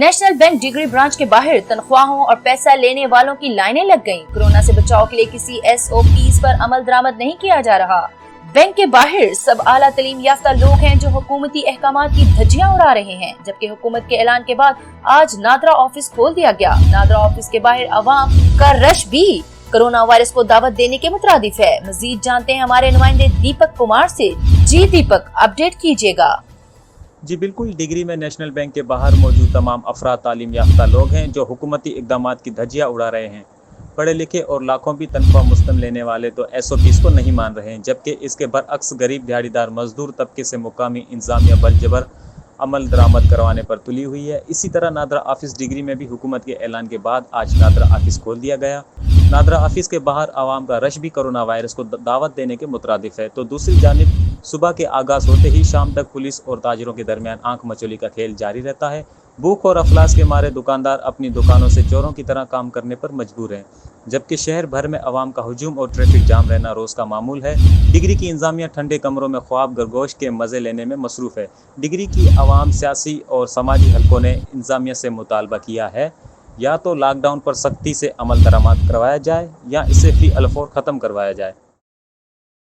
National bank degree branch के बाहर तनख्वाहों और पैसा लेने वालों की लाइनें लग गईं। कोरोना से बचाव के लिए किसी SOPs पर अमल दरामद नहीं किया जा रहा। बैंक के बाहर सब आला तालीम याफ्ता लोग हैं जो हुकूमती अहकामात की धज्जियां उड़ा रहे हैं, जबकि हुकूमत के ऐलान के बाद आज नादरा ऑफिस खोल दिया गया। नादरा ऑफिस के बाहर अवाम का रश भी कोरोना वायरस को दावत देने के मुतरादिफ है। मजीद जानते हैं हमारे नुमाइंदे दीपक कुमार से। जी दीपक, अपडेट कीजिएगा। जी बिल्कुल, डिग्री में नेशनल बैंक के बाहर मौजूद तमाम अफराद तालीम याफ्ता लोग हैं जो हुकूमती इक़दामात की धज्जियां उड़ा रहे हैं। पढ़े लिखे और लाखों भी तनख्वाह मुस्तम लेने वाले तो SOPs को नहीं मान रहे हैं, जबकि इसके बरअक्स गरीब दिहाड़ीदार मजदूर तबके से मुकामी इंतजामिया बलजबर अमल दरामद करवाने पर तुली हुई है। इसी तरह नादरा ऑफिस डिग्री में भी हुकूमत के ऐलान के बाद आज नादरा ऑफिस खोल दिया गया। नादरा ऑफिस के बाहर आवाम का रश भी कोरोना वायरस को दावत देने के मुतरादिफ है, तो दूसरी जानिब सुबह के आगाज़ होते ही शाम तक पुलिस और ताजिरों के दरमियान आंख मचोली का खेल जारी रहता है। भूख और अफलास के मारे दुकानदार अपनी दुकानों से चोरों की तरह काम करने पर मजबूर हैं, जबकि शहर भर में अवाम का हजूम और ट्रैफिक जाम रहना रोज़ का मामूल है। डिग्री की इंतजामिया ठंडे कमरों में ख्वाब गरगोश के मज़े लेने में मसरूफ़ है। डिग्री की अवाम, सियासी और समाजी हलकों ने इंतजामिया से मुतालबा किया है या तो लॉकडाउन पर सख्ती से अमल दरामद करवाया जाए या इसे फ़ी अलफौर ख़त्म करवाया जाए।